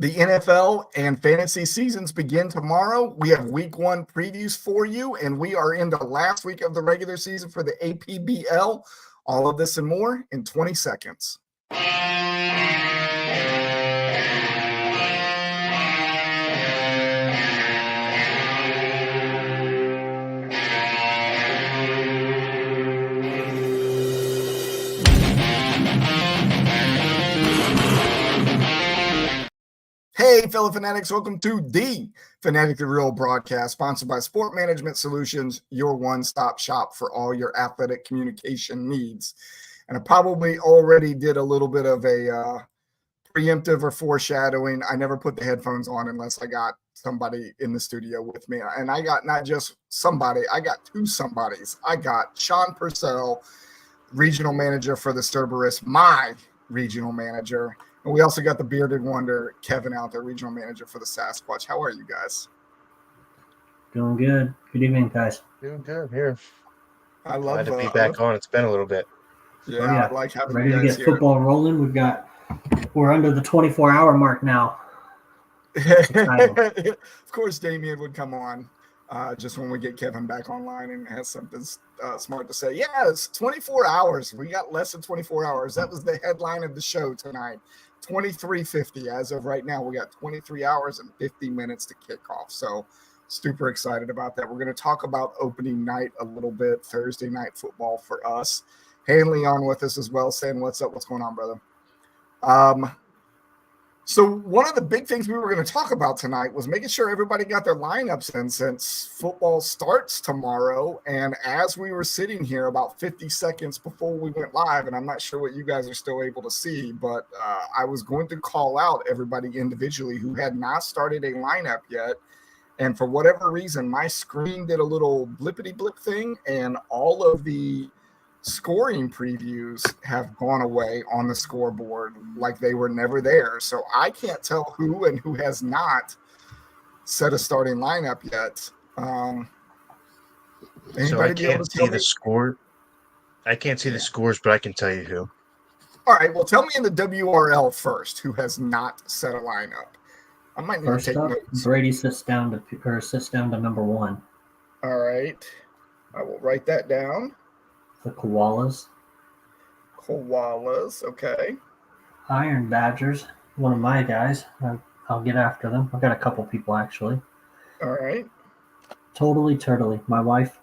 The NFL and fantasy seasons begin tomorrow. We have week 1 previews for you, and we are in the last week of the regular season for the APBL. All of this and more in 20 seconds. Hey, fellow fanatics, welcome to the Fanatically Real broadcast, sponsored by Sport Management Solutions, your one-stop shop for all your athletic communication needs. And I probably already did a little bit of a preemptive or foreshadowing. I never put the headphones on unless I got somebody in the studio with me. And I got not just somebody, I got two somebodies. I got Sean Purcell, regional manager for the Cerberus, my regional manager. And we also got the bearded wonder, Kevin, out there, regional manager for the Sasquatch. How are you guys? Doing good. Good evening, guys. Doing good here. I love Glad to be back on. It's been a little bit. Yeah, I like having ready you to guys get football rolling. We're under the 24-hour mark now. Of course, Damien would come on just when we get Kevin back online and has something smart to say. Yeah, it's 24 hours. We got less than 24 hours. That was the headline of the show tonight. 23:50 as of right now. We got 23 hours and 50 minutes to kick off. So super excited about that. We're going to talk about opening night a little bit, Thursday night football for us. Hanley on with us as well, saying what's up, what's going on, brother? So one of the big things we were going to talk about tonight was making sure everybody got their lineups in since football starts tomorrow. And as we were sitting here about 50 seconds before we went live, and I'm not sure what you guys are still able to see, but I was going to call out everybody individually who had not started a lineup yet. And for whatever reason, my screen did a little blippity blip thing, and all of the scoring previews have gone away on the scoreboard like they were never there. So I can't tell who and who has not set a starting lineup yet. So I can't see the score. I can't see the scores, but I can tell you who. All right. Well, tell me in the WRL first who has not set a lineup. I might need first to take up, notes. Brady sits down to number 1. All right. I will write that down. The Koalas. Okay. Iron Badgers, one of my guys. I'll get after them. I've got a couple people, actually. All right. Totally Turtley. My wife,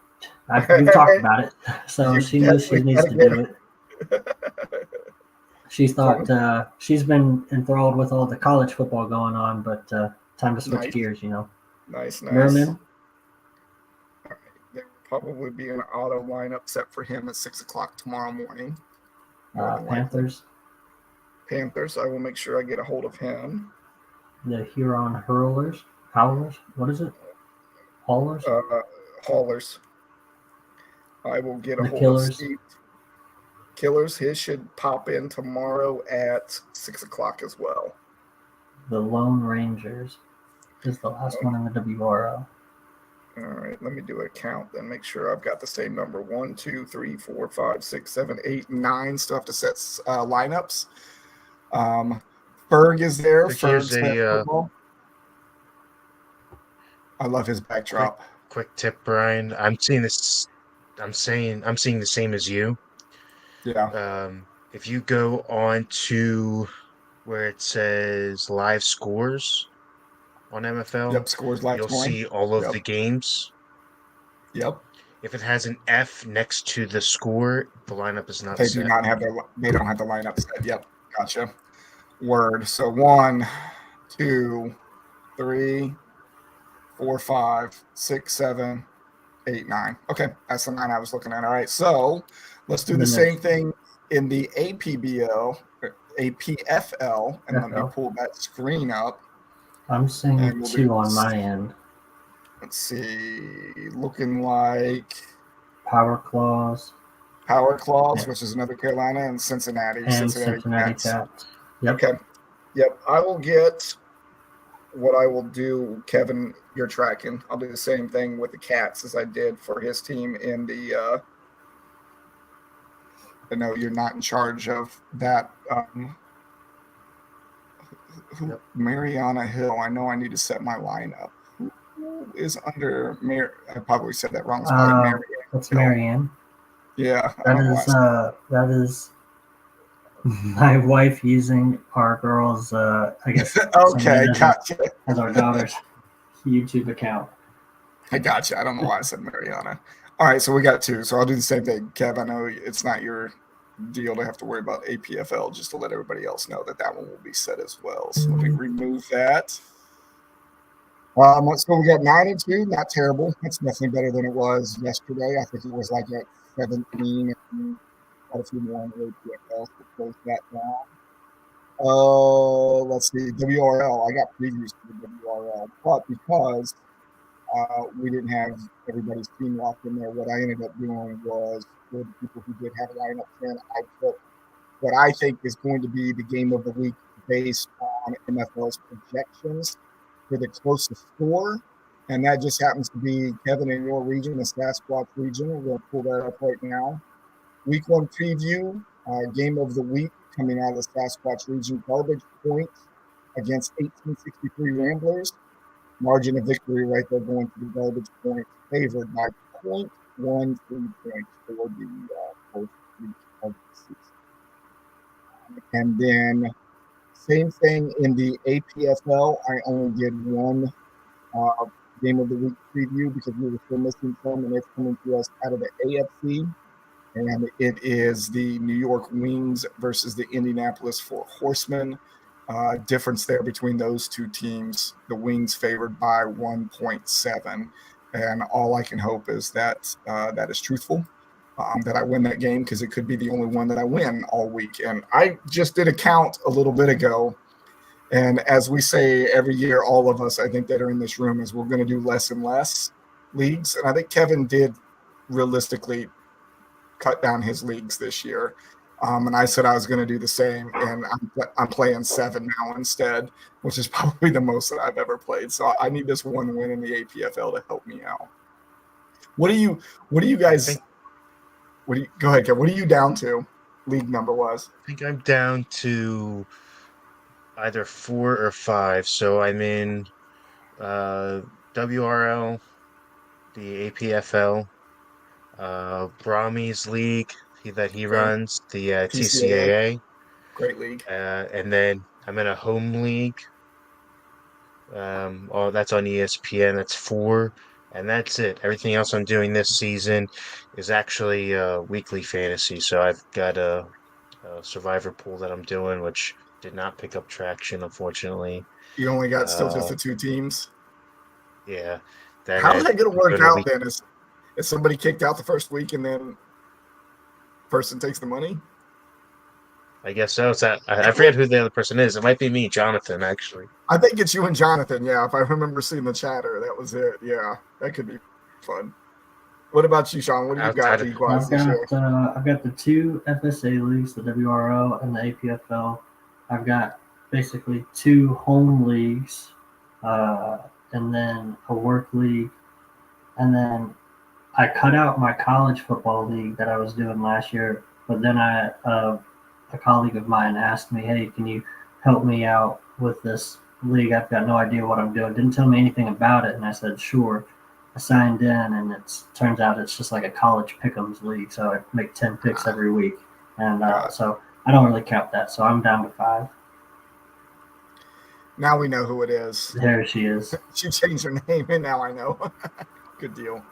we've talked about it, so she knows she needs to do it. She thought she's been enthralled with all the college football going on, but time to switch gears, you know. Nice. Merman. Probably be an auto lineup set for him at 6:00 tomorrow morning. Panthers. I will make sure I get a hold of him. The Huron Howlers. What is it? Haulers. Haulers. I will get a hold Killers. of Steve. Killers. His should pop in tomorrow at 6:00 as well. The Lone Rangers is the last one in the WRO. All right, let me do a count then. Make sure I've got the same number. 1, 2, 3, 4, 5, 6, 7, 8, 9. Still have to set lineups. Ferg is there. Ferg's I love his backdrop. Quick tip, Brian. I'm seeing the same as you. Yeah. If you go on to where it says live scores on MFL, scores live you'll scoring. see all of the games. Yep. If it has an F next to the score, the lineup is not set. They don't have the lineup set. Yep. Gotcha. Word. So 1, 2, 3, 4, 5, 6, 7, 8, 9. Okay. That's the 9 I was looking at. All right. So let's do the same thing in the APBL, APFL, and let me pull that screen up. I'm seeing 2 on my end. Let's see. Looking like Power Claws, which is another Carolina, and Cincinnati. And Cincinnati Cats. Yep. Okay. Yep. I will get what I will do, Kevin, you're tracking. I'll do the same thing with the Cats as I did for his team in the I know you're not in charge of that Yep. Mariana Hill. I know I need to set my lineup. Who is under Mary? I probably said that wrong. It's probably Marianne. It's Hill. Marianne. Yeah, I don't know why. That is my wife using our girls. I guess Okay, gotcha. as our daughter's YouTube account. I gotcha. I don't know why I said Mariana. All right, so we got two. So I'll do the same thing. Kev, I know it's not your deal to have to worry about APFL, just to let everybody else know that one will be set as well. So let me remove that. So we got 9-2, not terrible. That's definitely better than it was yesterday. I think it was like at 17 and quite a few more on the APFL, so close that down. Let's see, WRL. I got previews for the WRL, but because we didn't have everybody's team locked in there, what I ended up doing was, for the people who did have lineups in, I took what I think is going to be the game of the week based on MFL's projections for the closest score. And that just happens to be Kevin in your region, the Sasquatch region. We're going to pull that up right now. Week 1 preview, game of the week coming out of the Sasquatch region. Garbage points against 1863 Ramblers. Margin of victory right there going to the garbage points, favored by 0.13 points for the first week of the season. And then same thing in the APFL. I only did one game of the week preview because we were still missing some, and it's coming to us out of the AFC. And it is the New York Wings versus the Indianapolis Four Horsemen. Difference there between those two teams. The Wings favored by 1.7. And all I can hope is that that is truthful, that I win that game, because it could be the only one that I win all week. And I just did a count a little bit ago. And as we say every year, all of us, I think, that are in this room, is we're going to do less and less leagues. And I think Kevin did realistically cut down his leagues this year. And I said I was going to do the same, and I'm playing 7 now instead, which is probably the most that I've ever played. So I need this one win in the APFL to help me out. What do you guys? Go ahead, Kev. What are you down to, league number wise? I think I'm down to either 4 or 5. So I'm in WRL, the APFL, Brahmi's league that he runs, the TCAA. Great league. And then I'm in a home league. That's on ESPN. That's 4, and that's it. Everything else I'm doing this season is actually weekly fantasy. So I've got a survivor pool that I'm doing, which did not pick up traction, unfortunately. You only got still just the 2 teams. Yeah. How's that going to work out then? Is somebody kicked out the first week and then person takes the money? I guess so. I forget who the other person is. It might be me, Jonathan, actually. I think it's you and Jonathan. Yeah, if I remember seeing the chatter, that was it. Yeah, that could be fun. What about you, Sean? What do you got league-wise this year? I've got the 2 FSA leagues, the WRO and the APFL. I've got basically 2 home leagues, and then a work league. And then I cut out my college football league that I was doing last year, but then a colleague of mine asked me, hey, can you help me out with this league? I've got no idea what I'm doing. Didn't tell me anything about it. And I said, sure. I signed in, and it turns out it's just like a college pick'ems league. So I make 10 picks every week. And so I don't really count that. So I'm down to 5. Now we know who it is. There she is. She changed her name, and now I know. Good deal.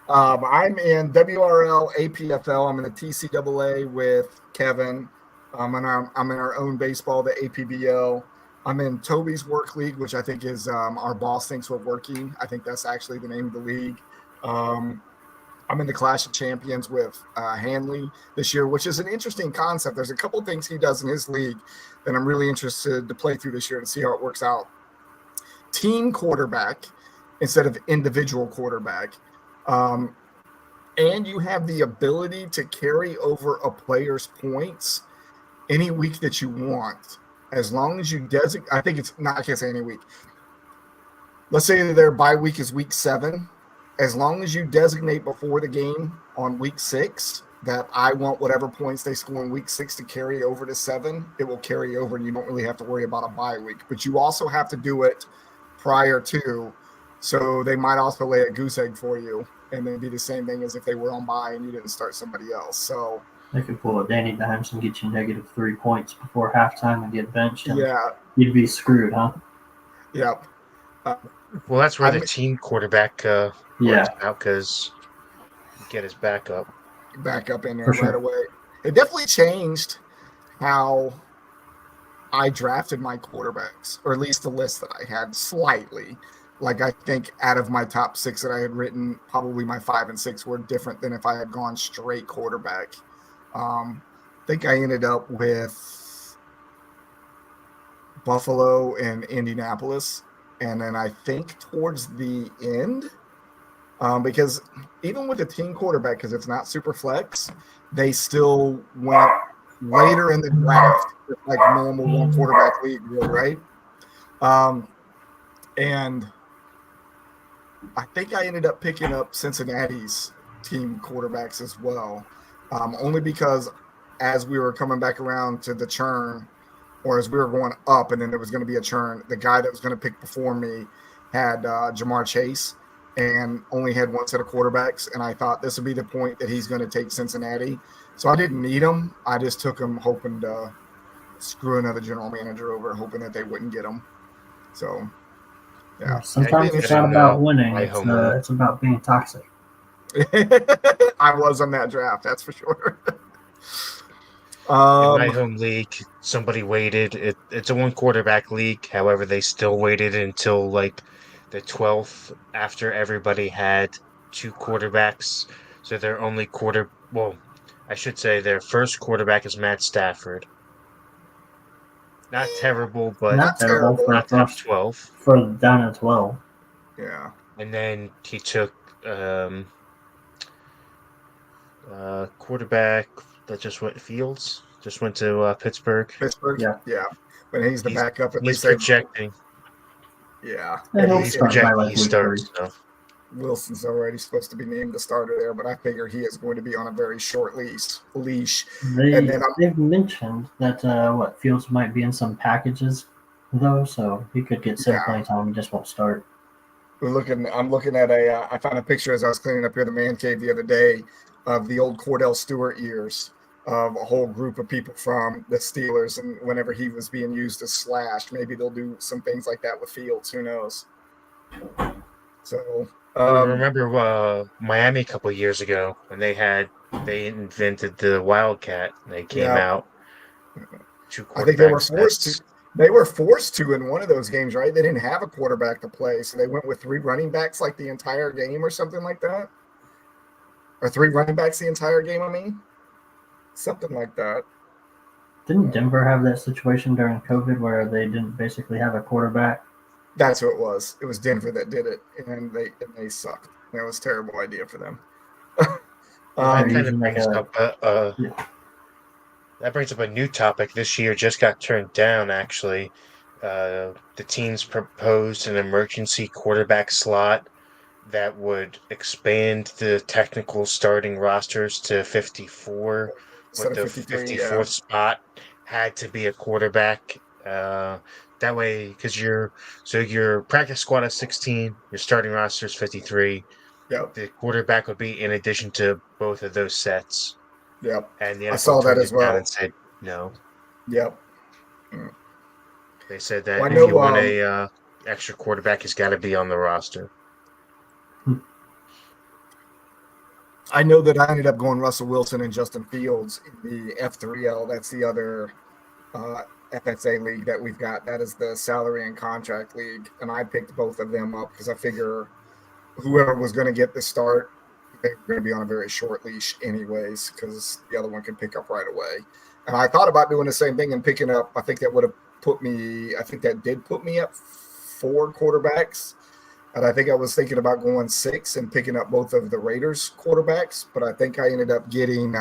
I'm in WRL, APFL. I'm in the TCAA with Kevin. I'm in our own baseball, the APBL. I'm in Toby's work league, which I think is our boss thinks we're working. I think that's actually the name of the league. I'm in the Clash of Champions with Hanley this year, which is an interesting concept. There's a couple things he does in his league that I'm really interested to play through this year and see how it works out. Team quarterback instead of individual quarterback. And you have the ability to carry over a player's points any week that you want, as long as you designate. I think it's not, I can't say any week. Let's say their bye week is week 7. As long as you designate before the game on week 6 that I want whatever points they score in week 6 to carry over to 7. It will carry over, and you don't really have to worry about a bye week. But you also have to do it prior to, so they might also lay a goose egg for you, and then be the same thing as if they were on bye and you didn't start somebody else. So they could pull a Danny Dimes and get you negative 3 points before halftime and get benched. And yeah, you'd be screwed, huh? yeah. Well, that's where I the mean, team quarterback works out because you get his backup. back up in there For right sure. away. It definitely changed how I drafted my quarterbacks, or at least the list that I had slightly. Like, I think out of my top 6 that I had written, probably my 5 and 6 were different than if I had gone straight quarterback. I think I ended up with Buffalo and Indianapolis. And then I think towards the end, because even with a team quarterback, because it's not super flex, they still went later in the draft, like normal one quarterback league would, right? And I think I ended up picking up Cincinnati's team quarterbacks as well, only because as we were coming back around to the churn, or as we were going up and then there was going to be a churn, the guy that was going to pick before me had Jamar Chase and only had one set of quarterbacks. And I thought this would be the point that he's going to take Cincinnati. So I didn't need him. I just took him hoping to screw another general manager over, hoping that they wouldn't get him. So, yeah. Sometimes it's not about winning. It's about being toxic. I was on that draft, that's for sure. In my home league, somebody waited. It's a one quarterback league. However, they still waited until like the 12th after everybody had 2 quarterbacks. So their only well, I should say their first quarterback is Matt Stafford. Not terrible, but not terrible for not top 12. For down at 12. Yeah. And then he took quarterback that just went to Pittsburgh. Yeah. But he's the backup. He's projecting. Yeah. He's projecting he starts. So. Wilson's already supposed to be named the starter there, but I figure he is going to be on a very short leash. They've mentioned that Fields might be in some packages though, so he could get some playing time. He just won't start. I'm looking at I found a picture as I was cleaning up here the man cave the other day of the old Cordell Stewart years of a whole group of people from the Steelers, and whenever he was being used as slash, maybe they'll do some things like that with Fields. Who knows? So remember Miami a couple of years ago when they invented the Wildcat. They came out. I think they were forced to. They were forced to in one of those games, right? They didn't have a quarterback to play, so they went with 3 running backs like the entire game or something like that. Or 3 running backs the entire game, I mean. Something like that. Didn't Denver have that situation during COVID where they didn't basically have a quarterback? That's what it was. It was Denver that did it, and they sucked. That was a terrible idea for them. That kind of brings that brings up a new topic. This year just got turned down, actually. The teams proposed an emergency quarterback slot that would expand the technical starting rosters to 54, with the 54th spot had to be a quarterback. That way, because your practice squad is 16, your starting roster is 53. Yep. The quarterback would be in addition to both of those sets. Yep. And the NFL I saw that as well. And said no. Yep. They said that if you want a extra quarterback, he's got to be on the roster. I know that I ended up going Russell Wilson and Justin Fields in the F3L. That's the other FSA league that we've got. That is the salary and contract league. And I picked both of them up because I figure whoever was going to get the start, they're going to be on a very short leash anyways, because the other one can pick up right away. And I thought about doing the same thing and picking up, I think that did put me up 4 quarterbacks. And I think I was thinking about going 6 and picking up both of the Raiders quarterbacks, but I think I ended up getting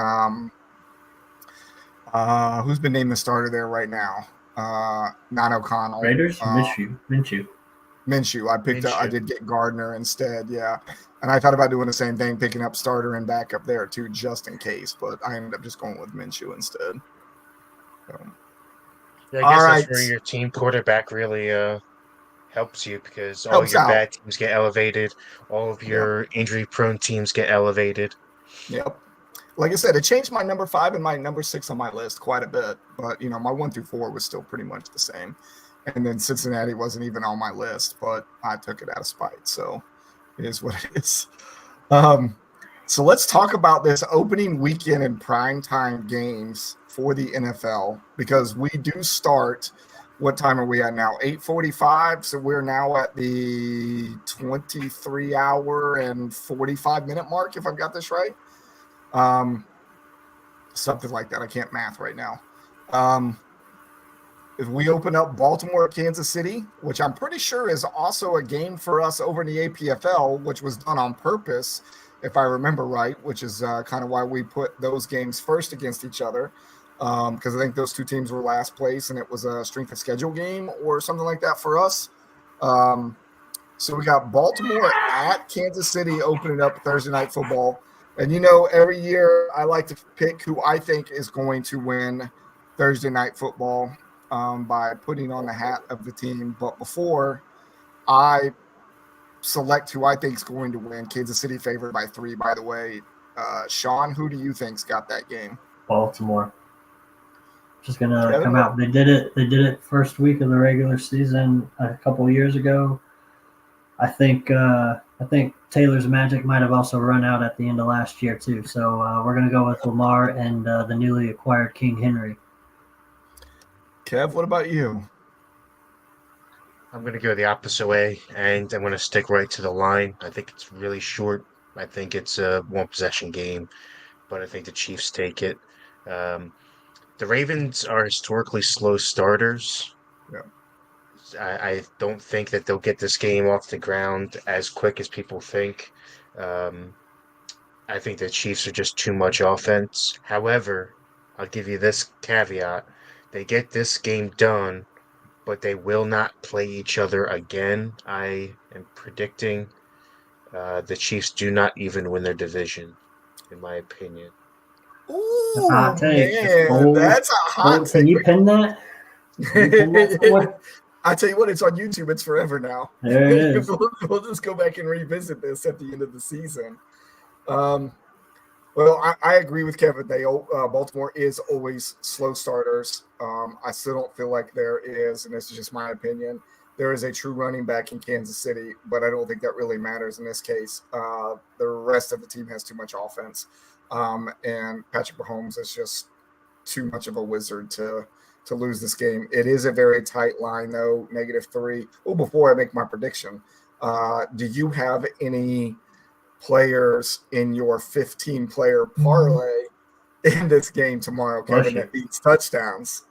who's been named the starter there right now? Not O'Connell. Raiders? Minshew. Minshew. I Minshew. did get Gardner instead. Yeah. And I thought about doing the same thing, picking up starter and backup there too, just in case. But I ended up just going with Minshew instead. So, Yeah, I all guess that's right. where your team quarterback really helps you because all Helps your out. bad teams get elevated, all of Yep. your injury-prone teams get elevated. Yep. Like I said, it changed my number 5 and my number 6 on my list quite a bit. But, my 1 through 4 was still pretty much the same. And then Cincinnati wasn't even on my list, but I took it out of spite. So it is what it is. So let's talk about this opening weekend and primetime games for the NFL, because we do start. What time are we at now? 8:45. So we're now at the 23-hour and 45-minute mark, if I've got this right. Something like that. I can't math right now. If we open up Baltimore, Kansas City, which I'm pretty sure is also a game for us over in the APFL, which was done on purpose, if I remember right, which is kind of why we put those games first against each other, because I think those two teams were last place and it was a strength of schedule game or something like that for us. So we got Baltimore at Kansas City opening up Thursday Night Football. And, every year I like to pick who I think is going to win Thursday Night Football by putting on the hat of the team. But before I select who I think is going to win, Kansas City favored by 3, by the way. Sean, who do you think's got that game? Baltimore. Just gonna Kevin? come out. They did it first week of the regular season a couple of years ago. I think Taylor's magic might have also run out at the end of last year too. So we're gonna go with Lamar and the newly acquired King Henry. Kev, what about you? I'm going to go the opposite way, and I'm going to stick right to the line. I think it's really short. I think it's a one possession game, but I think the Chiefs take it. Um, the Ravens are historically slow starters. Yeah. I don't think that they'll get this game off the ground as quick as people think. Um, I think the Chiefs are just too much offense. However, I'll give you this caveat. They get this game done, but they will not play each other again. I am predicting the Chiefs do not even win their division, in my opinion. That's a Ooh, hot take. That's man, bold. that's a hot Bold. Can take. you pin that? Can you pin that somewhere? I tell you what, it's on YouTube. It's forever now. There it is. We'll just go back and revisit this at the end of the season. Well, I agree with Kevin. Baltimore is always slow starters. I still don't feel like there is, and this is just my opinion, there is a true running back in Kansas City, but I don't think that really matters in this case. The rest of the team has too much offense, and Patrick Mahomes is just too much of a wizard to lose this game. It is a very tight line, though, -3. Oh, before I make my prediction, do you have any players in your 15-player parlay in this game tomorrow, Kevin, that beats touchdowns?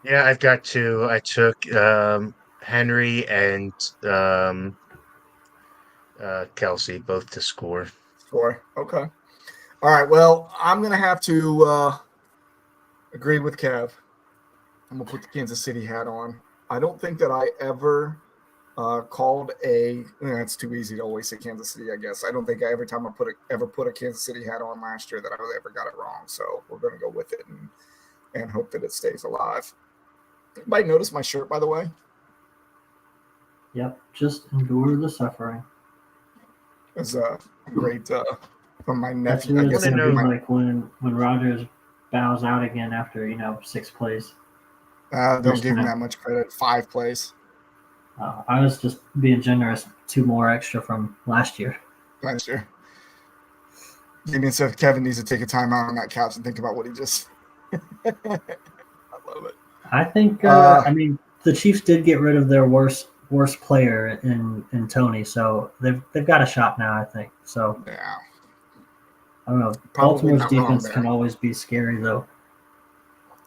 Yeah, I've got two. I took Henry and Kelsey both to score. Sure. Okay. All right. Well, I'm going to have to agree with Kev. I'm going to put the Kansas City hat on. I don't think that I ever called it's too easy to always say Kansas City, I guess. I don't think every time I ever put a Kansas City hat on last year that I ever got it wrong. So we're going to go with it and hope that it stays alive. Anybody notice my shirt, by the way? Yep. Just endure the suffering. It's great from my That's nephew. what I it's guess going to be my, like when Rodgers bows out again after 6 plays. don't give him that much credit. 5 plays. I was just being generous. 2 more extra from last year. Last year. Damien said Kevin needs to take a time out on that couch and think about what he just. I love it. I think. The Chiefs did get rid of their worst player in Tony, so they've got a shot now. I think so. Yeah. I don't know. Probably Baltimore's defense can always be scary, though.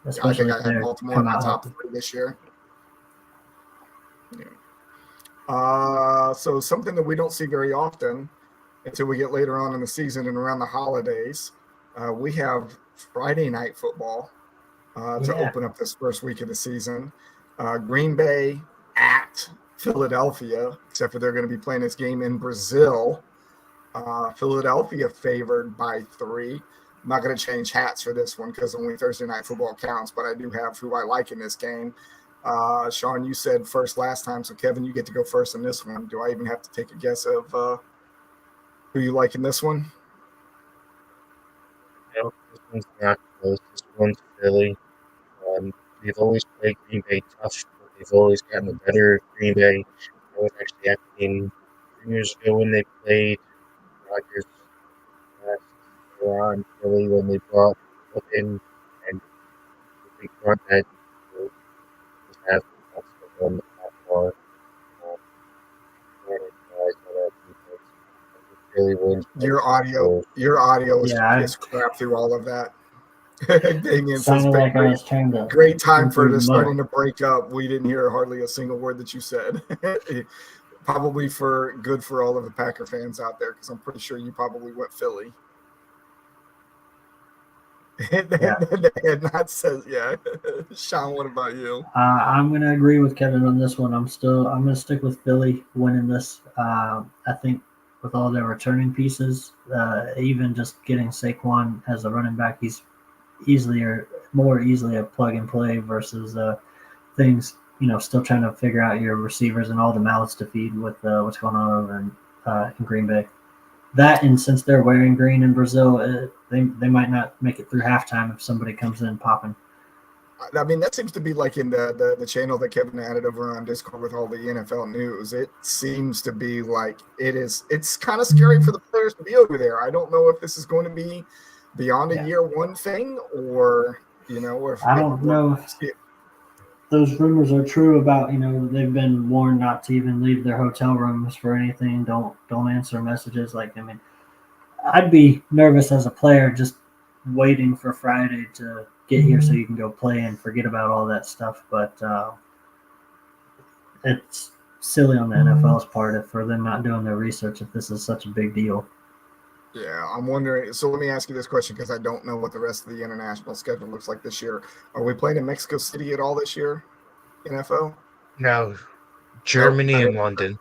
Especially I think I had Baltimore in my top 3 this year. Yeah. So something that we don't see very often until we get later on in the season and around the holidays, we have Friday night football to open up this first week of the season. Green Bay at Philadelphia, except for they're going to be playing this game in Brazil. Philadelphia favored by 3. I'm not going to change hats for this one because only Thursday night football counts, but I do have who I like in this game. Sean, you said first last time, so Kevin, you get to go first in this one. Do I even have to take a guess of who you like in this one? No, this one's not close. This one's Philly. They've always played Green Bay tough, but they've always gotten the better of Green Bay. I was actually at the game 2 years ago when they played Rodgers last year on Philly when they brought up in and the big run that was having that's the one that far. And I saw that defense. I think Philly wins by Your 2 audio, goals. your audio Yeah, is crap through all of that. Damien says, sounded like I was trying to great time for improve this the starting mic. to break up. We didn't hear hardly a single word that you said. Probably for good for all of the Packer fans out there, because I'm pretty sure you probably went Philly. Yeah. They had not said, yeah. Sean, what about you? I'm going to agree with Kevin on this one. I'm going to stick with Philly winning this. I think with all their returning pieces, even just getting Saquon as a running back, he's more easily a plug and play versus things, still trying to figure out your receivers and all the mouths to feed with what's going on over in Green Bay. That, and since they're wearing green in Brazil, they might not make it through halftime if somebody comes in popping. I mean, that seems to be like in the channel that Kevin added over on Discord with all the NFL news. It seems to be like it's kind of scary for the players to be over there. I don't know if this is going to be beyond a year one thing, or or if I don't know if those rumors are true about, they've been warned not to even leave their hotel rooms for anything. Don't answer messages. Like, I mean, I'd be nervous as a player just waiting for Friday to get here so you can go play and forget about all that stuff. But it's silly on the NFL's part for them not doing their research if this is such a big deal. Yeah, I'm wondering. So let me ask you this question because I don't know what the rest of the international schedule looks like this year. Are we playing in Mexico City at all this year? NFL? No, Germany and London.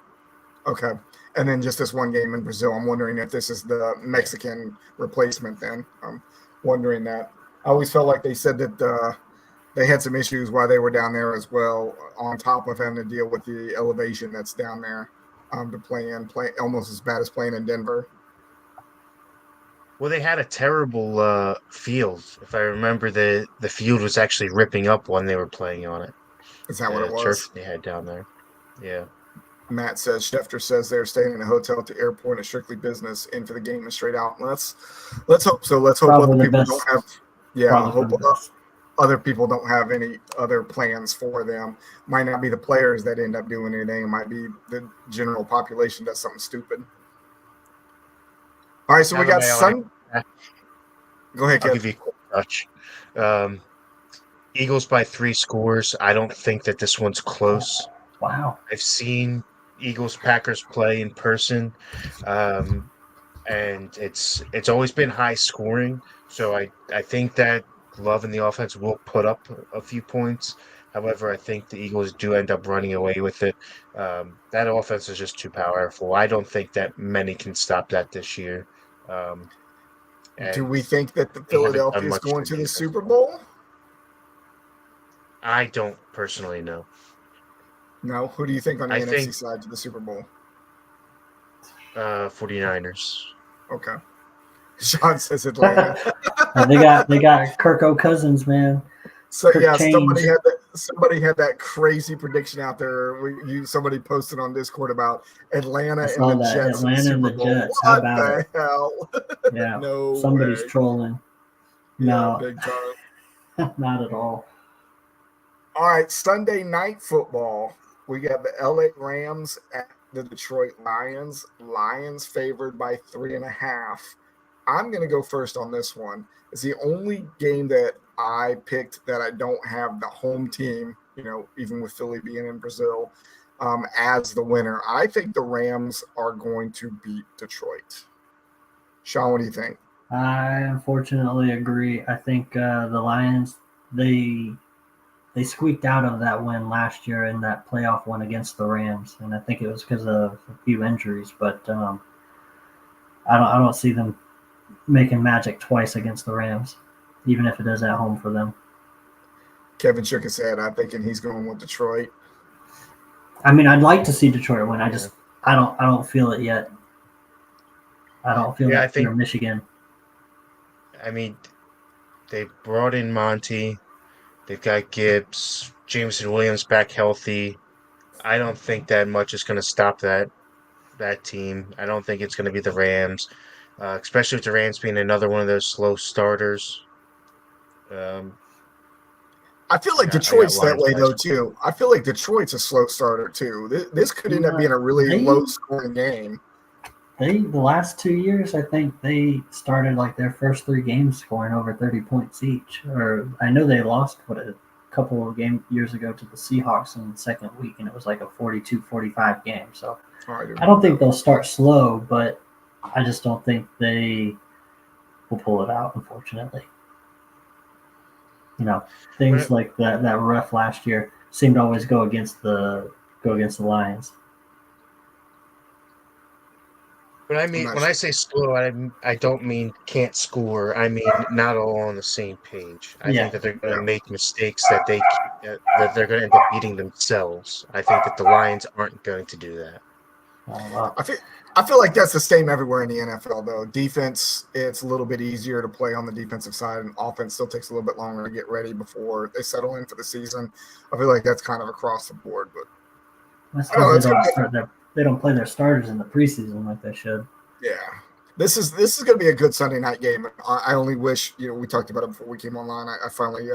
Okay. And then just this one game in Brazil. I'm wondering if this is the Mexican replacement then. I'm wondering that. I always felt like they said that they had some issues while they were down there as well, on top of having to deal with the elevation that's down there to play almost as bad as playing in Denver. Well, they had a terrible field. If I remember, the field was actually ripping up when they were playing on it. Is that what it The turf was? they had down there. Yeah. Matt says Schefter says they're staying in a hotel at the airport. It's strictly business. In for the game and straight out. Let's hope so. Let's hope Probably other people best. don't have. Yeah, Probably hope other people don't have any other plans for them. Might not be the players that end up doing anything. It might be the general population does something stupid. All right, so we got Sun. Go ahead, I'll Kev. give you a quick touch. Eagles by 3 scores. I don't think that this one's close. Wow. I've seen Eagles Packers play in person, and it's always been high scoring. So I think that Love and the offense will put up a few points. However, I think the Eagles do end up running away with it. That offense is just too powerful. I don't think that many can stop that this year. Do we And think that the they haven't done Philadelphia is much going for to the defense. Super Bowl? I don't personally know. No. Who do you think on the I NFC think side to the Super Bowl? 49ers. Okay. Sean says Atlanta. They got Kirk Cousins, man. So Kirk yeah, Change. somebody had that crazy prediction out there. Somebody posted on Discord about Atlanta I and saw the that. Jets in the Atlanta and Super the Bowl. Jets. How What about the it? hell? Yeah. No Somebody's way. trolling. Yeah, No, big time. not at all. All right, Sunday night football. We got the LA Rams at the Detroit Lions. Lions favored by 3.5. I'm going to go first on this one. It's the only game that I picked that I don't have the home team, even with Philly being in Brazil, as the winner. I think the Rams are going to beat Detroit. Sean, what do you think? I unfortunately agree. I think the Lions, they they squeaked out of that win last year in that playoff one against the Rams, and I think it was because of a few injuries. But I don't see them making magic twice against the Rams, even if it is at home for them. Kevin shook his head. I'm thinking he's going with Detroit. I mean, I'd like to see Detroit win. I don't feel it yet. I don't feel that fear of Michigan. I mean, they brought in Monty. They've got Gibbs, Jameson Williams back healthy. I don't think that much is going to stop that team. I don't think it's going to be the Rams, especially with the Rams being another one of those slow starters. I feel like Detroit's that way though too. I feel like Detroit's a slow starter too. This could end up being a really low-scoring game. The last 2 years, I think they started like their first 3 games scoring over 30 points each. Or I know they lost a couple of years ago to the Seahawks in the second week, and it was like a 42-45 game. So I don't think they'll start slow, but I just don't think they will pull it out, unfortunately. Things like that ref last year seemed to always go against the Lions. But I mean, when I say slow, I don't mean can't score. I mean not all on the same page. I think that they're going to make mistakes that that they're going to end up beating themselves. I think that the Lions aren't going to do that. I feel like that's the same everywhere in the NFL, though. Defense, it's a little bit easier to play on the defensive side, and offense still takes a little bit longer to get ready before they settle in for the season. I feel like that's kind of across the board, but they don't play their starters in the preseason like they should. Yeah, this is going to be a good Sunday night game. I only wish we talked about it before we came online. I finally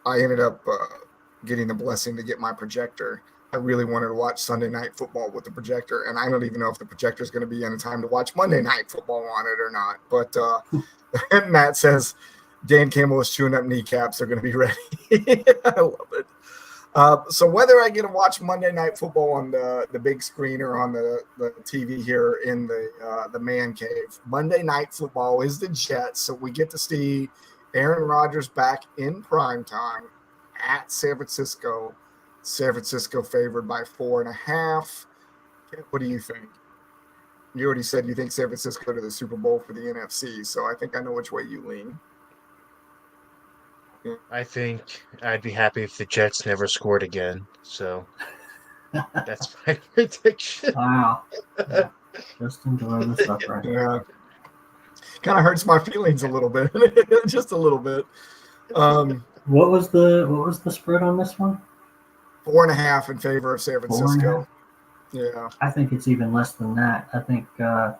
I ended up getting the blessing to get my projector. I really wanted to watch Sunday night football with the projector, and I don't even know if the projector is going to be in time to watch Monday night football on it or not. But Matt says Dan Campbell is chewing up kneecaps. They're going to be ready. I love it. So whether I get to watch Monday Night Football on the big screen or on the TV here in the man cave, Monday Night Football is the Jets. So we get to see Aaron Rodgers back in prime time at San Francisco. San Francisco favored by 4.5. What do you think? You already said you think San Francisco to the Super Bowl for the NFC, so I think I know which way you lean. I think I'd be happy if the Jets never scored again. So that's my prediction. Wow. Yeah. Just enjoy the suffering. Yeah. Kind of hurts my feelings a little bit. Just a little bit. What was the spread on this one? 4.5 in favor of San Francisco. Yeah. I think it's even less than that. I think the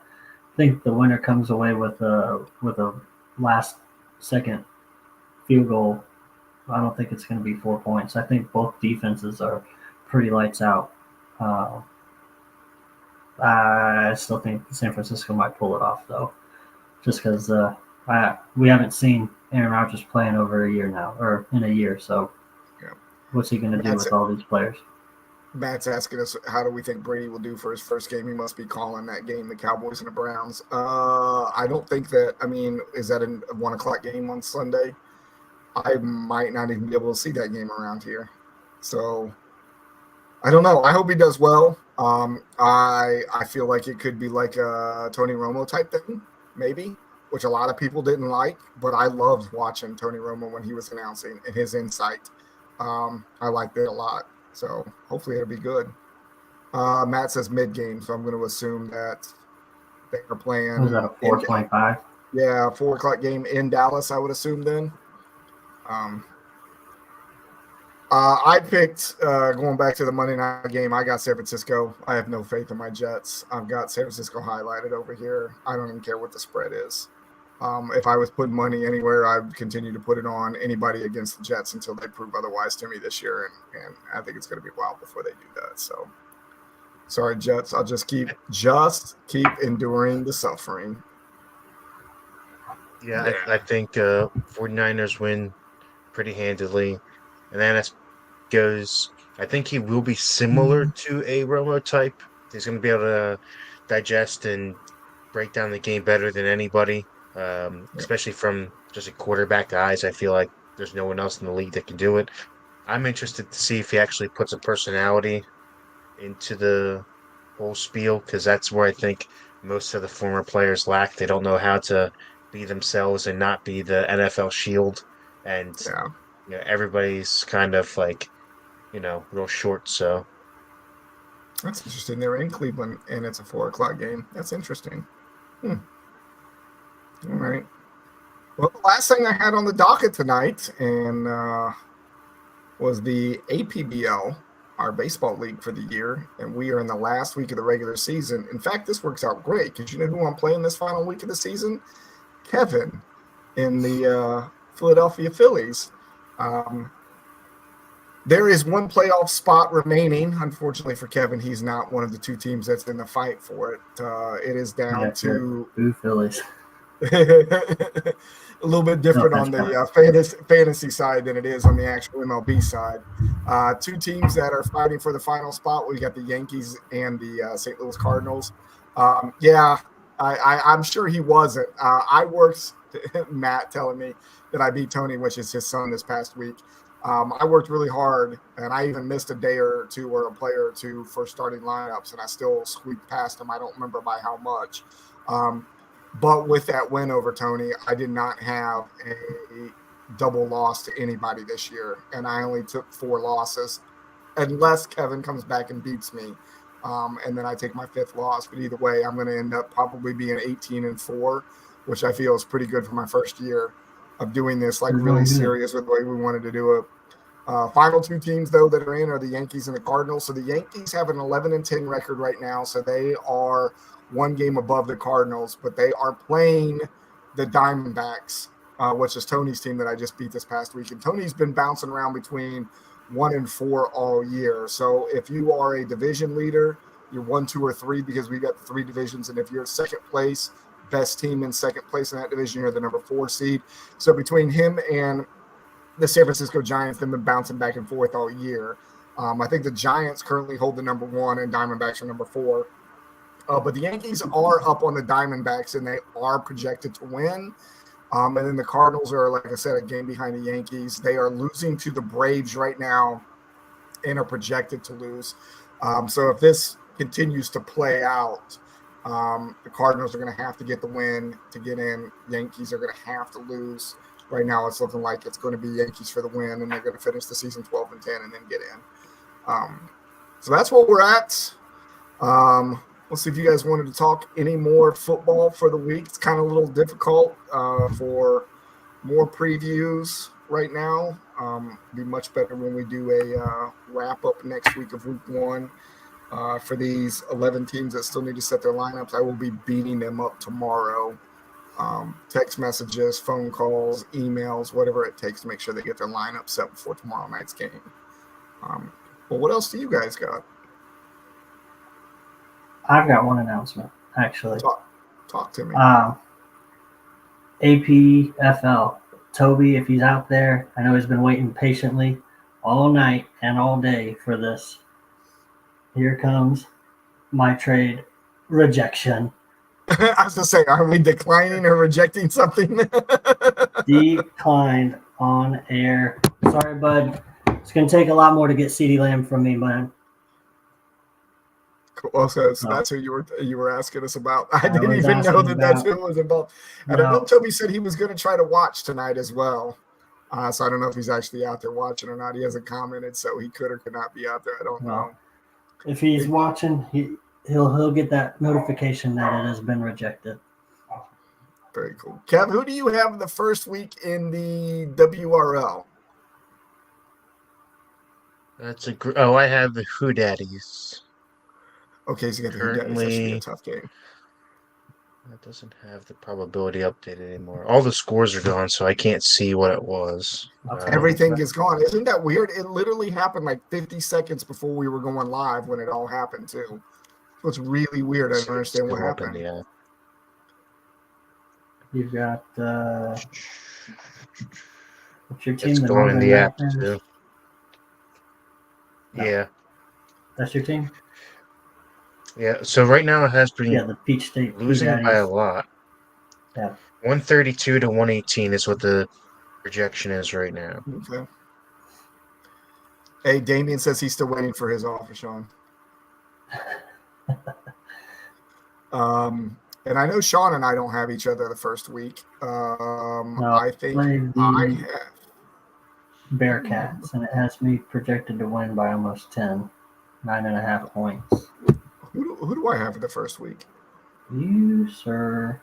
winner comes away with a last second field goal. I don't think it's going to be 4 points. I think both defenses are pretty lights out. I still think San Francisco might pull it off, though, just because we haven't seen Aaron Rodgers play in over a year now, or in a year. So what's he going to do with all these players? Matt's asking us, how do we think Brady will do for his first game? He must be calling that game, the Cowboys and the Browns. I don't think that – I mean, is that a 1 o'clock game on Sunday? I might not even be able to see that game around here. So, I don't know. I hope he does well. I feel like it could be like a Tony Romo type thing, maybe, which a lot of people didn't like. But I loved watching Tony Romo when he was announcing and his insight. I liked it a lot. So, hopefully it'll be good. Matt says mid-game, so I'm going to assume that they are playing. Was that a 4:25? Yeah, 4 o'clock game in Dallas, I would assume then. I picked, going back to the Monday night game, I got San Francisco. I have no faith in my Jets. I've got San Francisco highlighted over here. I don't even care what the spread is. If I was putting money anywhere, I would continue to put it on anybody against the Jets until they prove otherwise to me this year. And I think it's going to be a while before they do that. So, sorry, Jets. I'll just keep enduring the suffering. Yeah. I think 49ers win pretty handily. And then it goes, I think he will be similar to a Romo type. He's going to be able to digest and break down the game better than anybody, especially from just a quarterback eyes. I feel like there's no one else in the league that can do it. I'm interested to see if he actually puts a personality into the whole spiel, because that's where I think most of the former players lack. They don't know how to be themselves and not be the NFL shield. And Yeah, everybody's kind of like, real short. So that's interesting. They're in Cleveland, and it's a 4 o'clock game. That's interesting. All right. Well, the last thing I had on the docket tonight, and was the APBL, our baseball league for the year, and we are in the last week of the regular season. In fact, this works out great because you know who I'm playing this final week of the season? Kevin in the Philadelphia Phillies. There is one playoff spot remaining. Unfortunately for Kevin, he's not one of the 2 teams that's in the fight for it. It is down to Phillies. a little bit different on the fantasy side than it is on the actual MLB side. 2 teams that are fighting for the final spot. We got the Yankees and the St. Louis Cardinals. I'm sure he wasn't. I worked, Matt telling me that I beat Tony, which is his son, this past week. I worked really hard, and I even missed a day or 2 or a player or 2 for starting lineups, and I still squeaked past him. I don't remember by how much. But with that win over Tony, I did not have a double loss to anybody this year, and I only took 4 losses, unless Kevin comes back and beats me, and then I take my 5th loss. But either way, I'm going to end up probably being 18-4, which I feel is pretty good for my first year of doing this, like really serious with the way we wanted to do it. Final 2 teams, though, that are in are the Yankees and the Cardinals. So the Yankees have an 11-10 record right now, so they are 1 game above the Cardinals, but they are playing the Diamondbacks, which is Tony's team that I just beat this past week. And Tony's been bouncing around between 1 and 4 all year. So if you are a division leader, you're 1, 2, or 3, because we got 3 divisions. And if you're second place, best team in second place in that division, you're the number 4 seed. So between him and the San Francisco Giants, they've been bouncing back and forth all year. I think the Giants currently hold the number 1 and Diamondbacks are number 4. But the Yankees are up on the Diamondbacks, and they are projected to win. And then the Cardinals are, like I said, a game behind the Yankees. They are losing to the Braves right now and are projected to lose. So if this continues to play out, the Cardinals are going to have to get the win to get in. Yankees are going to have to lose. Right now it's looking like it's going to be Yankees for the win, and they're going to finish the season 12-10 and then get in. So that's where we're at. Let's see if you guys wanted to talk any more football for the week. It's kind of a little difficult for more previews right now. It'd be much better when we do a wrap up next week of week 1 for these 11 teams that still need to set their lineups. I will be beating them up tomorrow. Text messages, phone calls, emails, whatever it takes to make sure they get their lineup set before tomorrow night's game. Well, what else do you guys got? I've got one announcement, actually. Talk to me. APFL. Toby, if he's out there, I know he's been waiting patiently all night and all day for this. Here comes my trade rejection. I was going to say, are we declining or rejecting something? Declined on air. Sorry, bud. It's going to take a lot more to get CeeDee Lamb from me, man. Cool. So that's who you were asking us about. I didn't even know that's who it was about. And I know Toby said he was going to try to watch tonight as well. So I don't know if he's actually out there watching or not. He hasn't commented, so he could or could not be out there. I don't know. If he's watching, he'll get that notification that it has been rejected. Very cool. Kev, who do you have the first week in the WRL? I have the Who Daddies. Okay, so you got the Who Daddies. That should be a tough game. That doesn't have the probability updated anymore. All the scores are gone, so I can't see what it was. Everything is gone. Isn't that weird? It literally happened like 50 seconds before we were going live when it all happened, too. So it's really weird. I don't understand what happened. Yeah. You've got what's your team? It's going in the app, too. No. Yeah. That's your team? Yeah, so right now it has been the Peach State losing by a lot. Yeah. 132 to 118 is what the projection is right now. Okay. Hey, Damien says he's still waiting for his offer, Sean. And I know Sean and I don't have each other the first week. No, I think played I the have. Bearcats, and it has me projected to win by almost 10, 9.5 points. Who do I have for the first week? You, sir.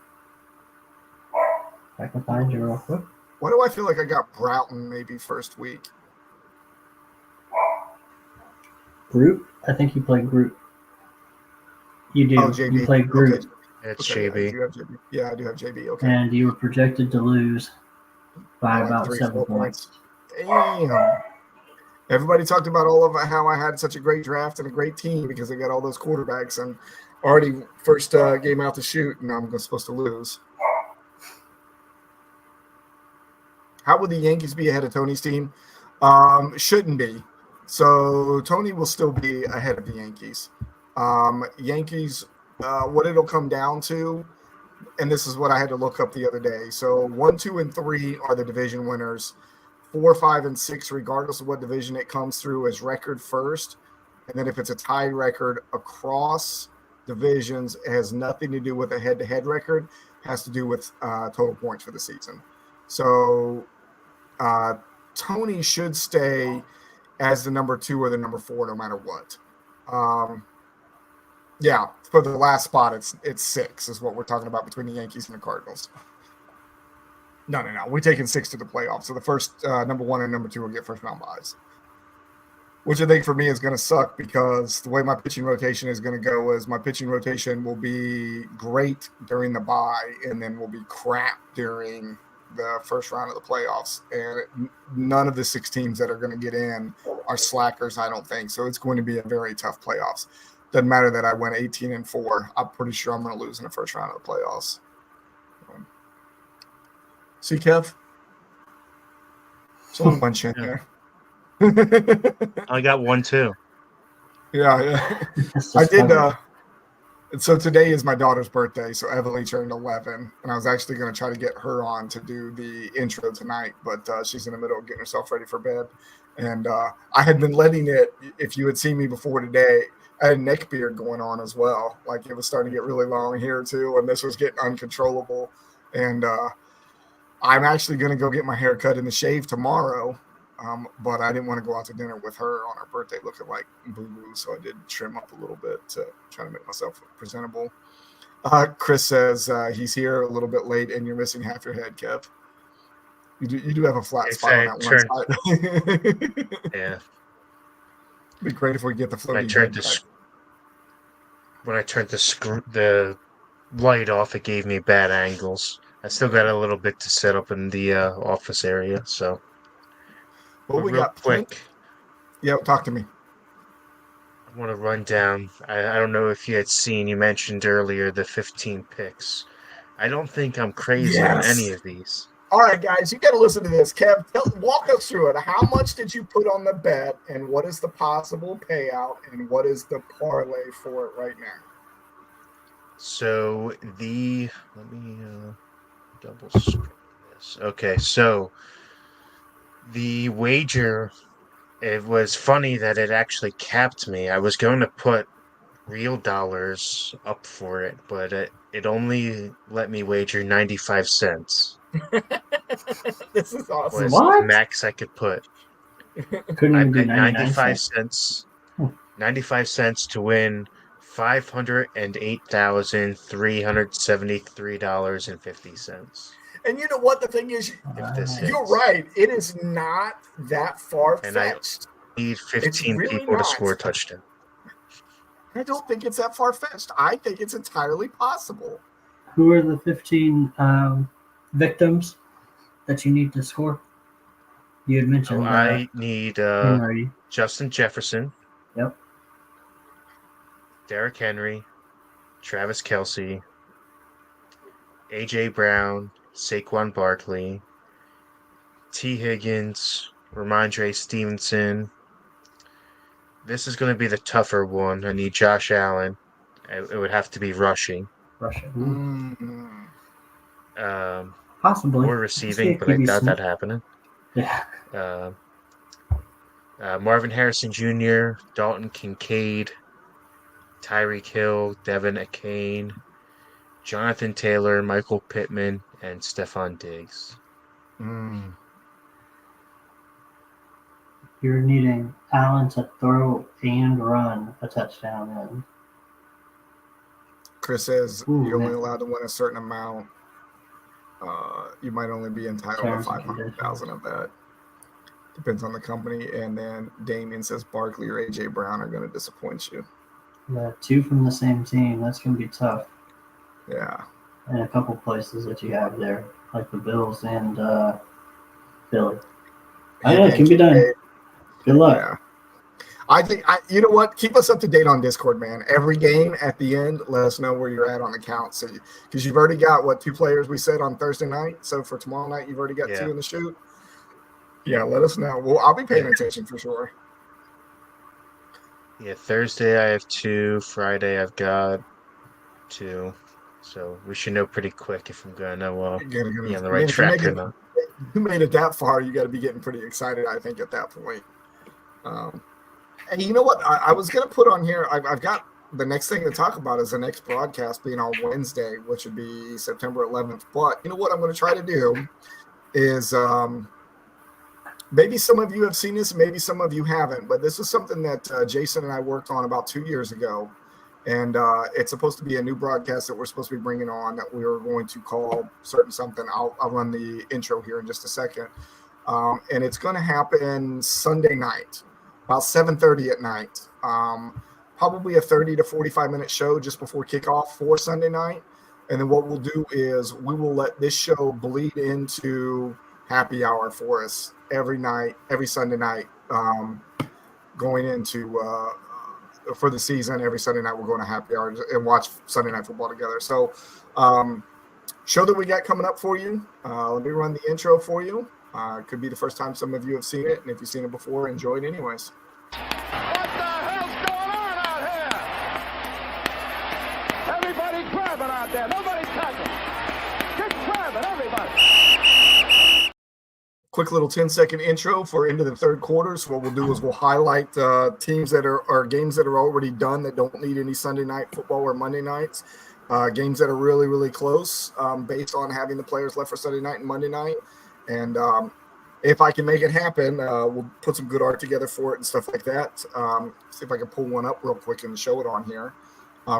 I can find you real quick. Why do I feel like I got Broughton maybe first week? Groot? I think you play Groot. You do. Oh, JB. You play Groot. Okay. It's Okay, JB. Yeah, I do have JB. Okay. And you were projected to lose by Like about 3 or 7 4 points. Damn. Everybody talked about all of how I had such a great draft and a great team because I got all those quarterbacks and already first game out to shoot, and I'm supposed to lose. How would the Yankees be ahead of Tony's team? Shouldn't be. So Tony will still be ahead of the Yankees. Yankees, what it'll come down to, and this is what I had to look up the other day. So 1, 2, and 3 are the division winners. 4, 5, and 6, regardless of what division it comes through, is record first. And then if it's a tie record across divisions, it has nothing to do with a head-to-head record. It has to do with total points for the season. So Tony should stay as the number 2 or the number 4 no matter what. Yeah, for the last spot, it's 6 is what we're talking about between the Yankees and the Cardinals. No. We're taking 6 to the playoffs. So the first number 1 and number 2 will get first round buys, which I think for me is going to suck because the way my pitching rotation is going to go is my pitching rotation will be great during the bye and then will be crap during the first round of the playoffs. And none of the 6 teams that are going to get in are slackers, I don't think. So it's going to be a very tough playoffs. Doesn't matter that I went 18-4. I'm pretty sure I'm going to lose in the first round of the playoffs. See, Kev? There's only one chin there. I got 1 too. Yeah. I did. So today is my daughter's birthday. So Evelyn turned 11, and I was actually going to try to get her on to do the intro tonight, but she's in the middle of getting herself ready for bed. And I had been letting it. If you had seen me before today, I had a neck beard going on as well. Like it was starting to get really long here too, and this was getting uncontrollable. And I'm actually going to go get my hair cut and the shave tomorrow. But I didn't want to go out to dinner with her on her birthday looking like boo-boo, so I did trim up a little bit to try to make myself presentable. Chris says he's here a little bit late and you're missing half your head, Kev. You do have a flat spot on that one side. Yeah. It'd be great if we get the floating head back. When I turned the light off, it gave me bad angles. I still got a little bit to set up in the office area, so. Well, we real got quick. Yeah, talk to me. I want to run down. I don't know if you had seen. You mentioned earlier the 15 picks. I don't think I'm crazy on any of these. All right, guys, you got to listen to this. Kev, walk us through it. How much did you put on the bet, and what is the possible payout, and what is the parlay for it right now? So let me double scroll this. Okay, so the wager, it was funny that it actually capped me. I was going to put real dollars up for it, but it only let me wager 95 cents. This is awesome. Was What? the max I could put. Couldn't I even do bet 95 cents. 95 cents to win $508,373.50. And you know what the thing is? You're right. It is not that far-fetched. I need 15 really people not. to score a touchdown. I don't think it's that far-fetched. I think it's entirely possible. Who are the 15 victims that you need to score? You had mentioned I need Henry. Justin Jefferson. Yep. Derrick Henry, Travis Kelce, A.J. Brown, Saquon Barkley, T. Higgins, Ramondre Stevenson. This is going to be the tougher one. I need Josh Allen. It would have to be rushing. Possibly. Or receiving, but I doubt that happening. Yeah. Marvin Harrison Jr., Dalton Kincaid, Tyreek Hill, Devin Akane, Jonathan Taylor, Michael Pittman, and Stephon Diggs. Mm. You're needing Allen to throw and run a touchdown in. Chris says Ooh, you're only man. allowed to win a certain amount. You might only be entitled to Terms and 500,000 of that. Depends on the company. And then Damien says Barkley or AJ Brown are going to disappoint you. Yeah, 2 from the same team. That's going to be tough. Yeah. And a couple places that you have there, like the Bills and Philly. Oh, yeah, it can be done. Good luck. Yeah. I think, you know what? Keep us up to date on Discord, man. Every game at the end, let us know where you're at on the count. So, because you've already got, 2 players we said on Thursday night. So for tomorrow night, you've already got 2 in the shoot. Yeah, let us know. Well, I'll be paying attention for sure. Yeah, Thursday I have 2. Friday I've got 2. So we should know pretty quick if I'm going to be on the right track or not. If you made it that far, you got to be getting pretty excited, I think, at that point. And you know what? I was going to put on here, I've got the next thing to talk about is the next broadcast being on Wednesday, which would be September 11th. But you know what I'm going to try to do is maybe some of you have seen this, maybe some of you haven't, but this is something that Jason and I worked on about 2 years ago. And it's supposed to be a new broadcast that we're supposed to be bringing on that we are going to call certain something. I'll run the intro here in just a second. And it's going to happen Sunday night, about 7:30 at night. Probably a 30 to 45-minute show just before kickoff for Sunday night. And then what we'll do is we will let this show bleed into happy hour for us every night, every Sunday night, going into for the season. Every Sunday night we're going to happy hour and watch Sunday Night Football together. So show that we got coming up for you. Let me run the intro for you. It could be the first time some of you have seen it, and if you've seen it before, enjoy it anyways. What the hell's going on out here? Everybody's grabbing out there. Nobody's touching. Get grabbing, everybody. Quick little 10-second intro for into the third quarter. So what we'll do is we'll highlight teams that are games that are already done that don't need any Sunday night football or Monday nights. Games that are really, really close based on having the players left for Sunday night and Monday night. And if I can make it happen, we'll put some good art together for it and stuff like that. See if I can pull one up real quick and show it on here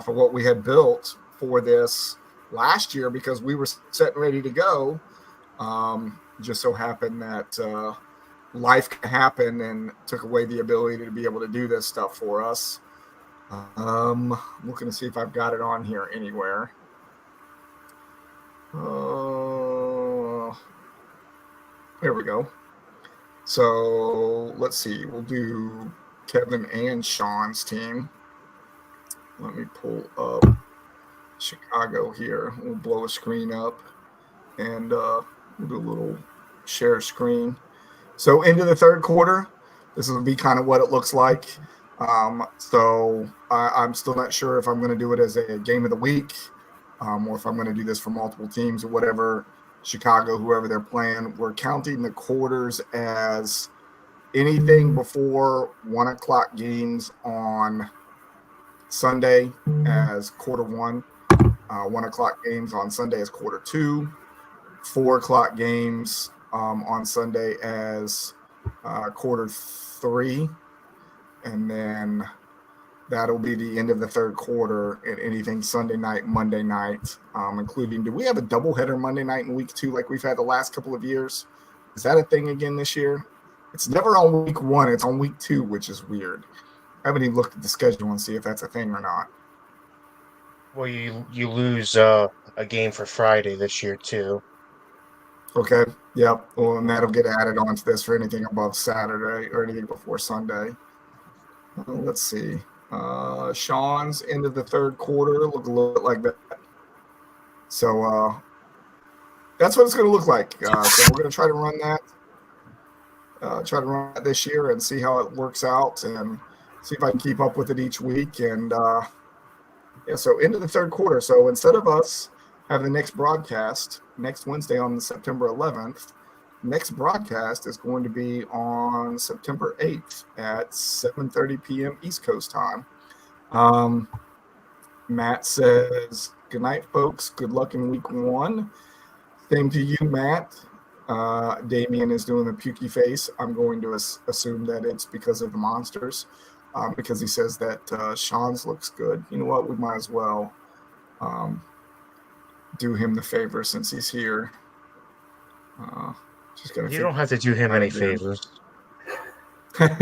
for what we had built for this last year because we were set and ready to go. Just so happened that life can happen and took away the ability to be able to do this stuff for us. I'm looking to see if I've got it on here anywhere. There we go. So let's see. We'll do Kevin and Sean's team. Let me pull up Chicago here. We'll blow a screen up and we'll do a little share screen. So into the third quarter, this will be kind of what it looks like. So I'm still not sure if I'm going to do it as a game of the week or if I'm going to do this for multiple teams or whatever. Chicago, whoever they're playing, we're counting the quarters as anything before 1 o'clock games on Sunday as quarter 1, 1 o'clock games on Sunday as quarter 2, 4 o'clock games on Sunday as quarter 3, and then that'll be the end of the third quarter and anything Sunday night, Monday night, including, do we have a doubleheader Monday night in week 2 like we've had the last couple of years? Is that a thing again this year? It's never on week 1. It's on week 2, which is weird. I haven't even looked at the schedule and see if that's a thing or not. Well, you lose a game for Friday this year, too. Okay. Yep. Well, and that'll get added onto this for anything above Saturday or anything before Sunday. Let's see. Sean's end of the third quarter look a little bit like that. So that's what it's going to look like. So we're going to try to run that this year and see how it works out and see if I can keep up with it each week. And so into the third quarter. So instead of us having the next broadcast next Wednesday on September 11th, next broadcast is going to be on September 8th at 7:30 p.m. East Coast time. Matt says, good night, folks. Good luck in week 1. Same to you, Matt. Damien is doing the pukey face. I'm going to assume that it's because of the monsters, because he says that Sean's looks good. You know what? We might as well do him the favor since he's here. Just gotta You don't have to do him any favors. Are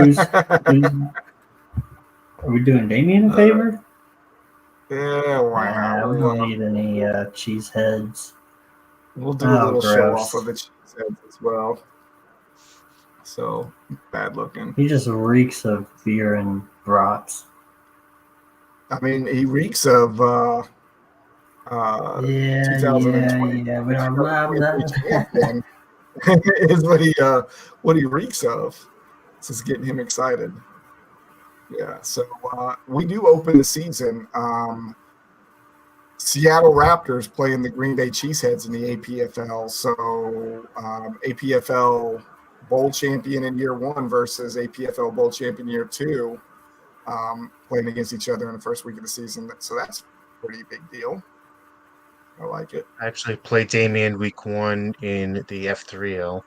we doing Damien a favor? Yeah, why not? We don't need any cheese heads. We'll do a little show gross. off of the cheese heads as well. So bad looking. He just reeks of beer and brats. I mean, he reeks of 2020. Yeah. We don't love that. Is what he reeks of. This is getting him excited. Yeah, so we do open the season. Seattle Raptors playing the Green Bay Cheeseheads in the APFL. So APFL Bowl champion in year 1 versus APFL Bowl champion year 2, playing against each other in the first week of the season. So that's a pretty big deal. I like it. I actually played Damien week 1 in the F3L.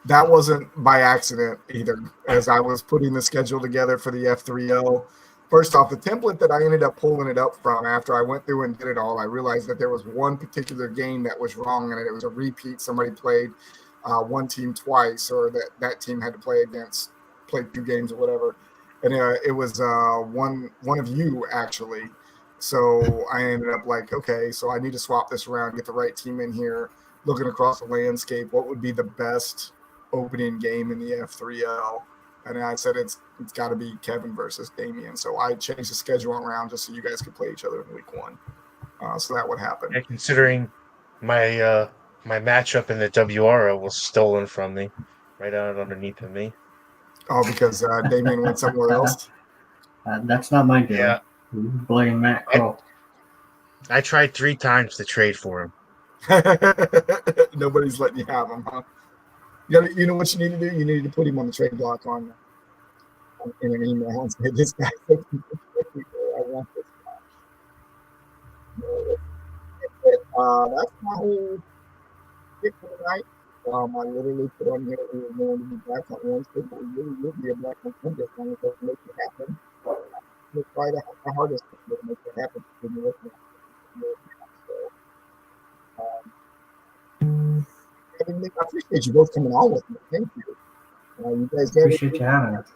That wasn't by accident either. As I was putting the schedule together for the F3L, first off, the template that I ended up pulling it up from after I went through and did it all, I realized that there was one particular game that was wrong, and it was a repeat. Somebody played one team twice, or that team had to play 2 games or whatever. And it was one of you, actually. So I ended up like, okay, so I need to swap this around, get the right team in here, looking across the landscape, what would be the best opening game in the F3L, and I said it's got to be Kevin versus Damien. So I changed the schedule around just so you guys could play each other in week 1. So that would happen. Yeah, considering my my matchup in the WRO was stolen from me, right out underneath of me. Oh, because Damien went somewhere else. That's not my deal. Yeah. Blame Matt Kroll. I tried 3 times to trade for him. Nobody's letting you have him, huh? You know what you need to do? You need to put him on the trade block in an email and say, this guy, I want this guy. That's my whole pick for tonight. I literally put on here that we were going to be back on Wednesday, but we really will be a black on Sunday as long as it makes it happen. We'll try our hardest to make it happen. I appreciate you both coming on with me. Thank you. You guys appreciate you having us.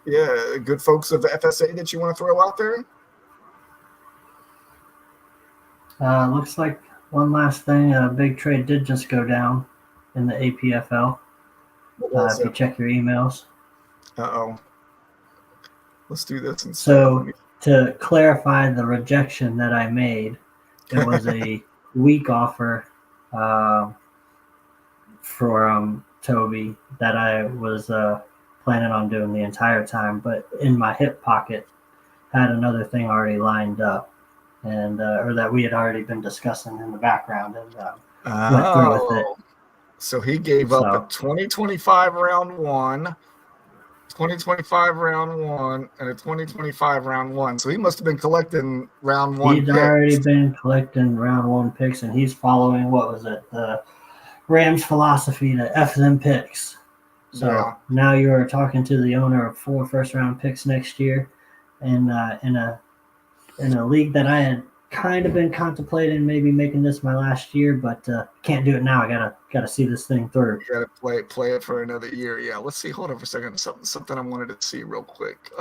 Yeah, good folks of the FSA that you want to throw out there? Looks like one last thing. A big trade did just go down in the APFL. If you check your emails. Uh-oh. Let's do this. So to clarify the rejection that I made, it was a weak offer for Toby that I was planning on doing the entire time, but in my hip pocket had another thing already lined up, and or that we had already been discussing in the background, and went through with it. So he gave up a 2025 round 1, 2025 round 1, and a 2025 round 1. So he must have been collecting round 1 He'd picks. already been collecting round 1 picks, and he's following, what was it, the Rams philosophy to F them picks. So now you're talking to the owner of 4 first-round picks next year, and in a league that I had kind of been contemplating maybe making this my last year, but can't do it now. I gotta see this thing through. You gotta play it for another year. Yeah, let's see. Hold on for a second. Something I wanted to see real quick.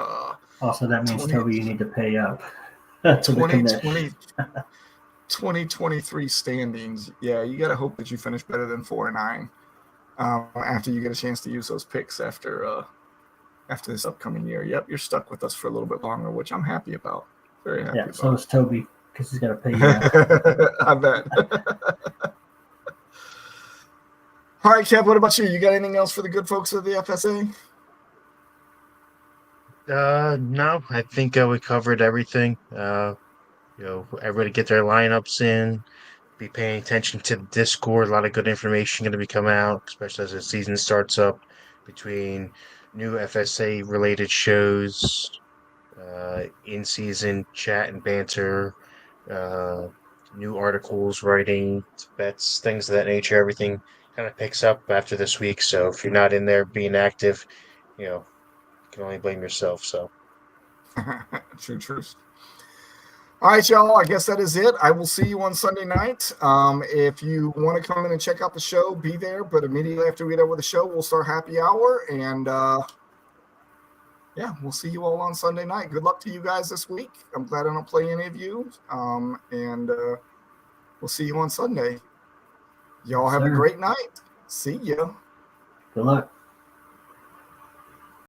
Also, that means Toby, you need to pay up. 2023 standings. Yeah, you gotta hope that you finish better than 4-9 after you get a chance to use those picks after this upcoming year. Yep, you're stuck with us for a little bit longer, which I'm happy about. Very happy. Yeah, so is Toby, because he's got to pay you. I bet. All right, Kev, what about you? You got anything else for the good folks of the FSA? No, I think we covered everything. Everybody get their lineups in. be paying attention to the Discord. A lot of good information going to be coming out, especially as the season starts up between new FSA related shows, in season chat and banter, uh, new articles, writing, bets, things of that nature. Everything kind of picks up after this week. So if you're not in there being active, you can only blame yourself. So True truth. All right, y'all. I guess that is it. I will see you on Sunday night. If you want to come in and check out the show, be there. But immediately after we get over the show, we'll start happy hour. And yeah, we'll see you all on Sunday night. Good luck to you guys this week. I'm glad I don't play any of you. And we'll see you on Sunday. Y'all have a great night. See ya. Good luck.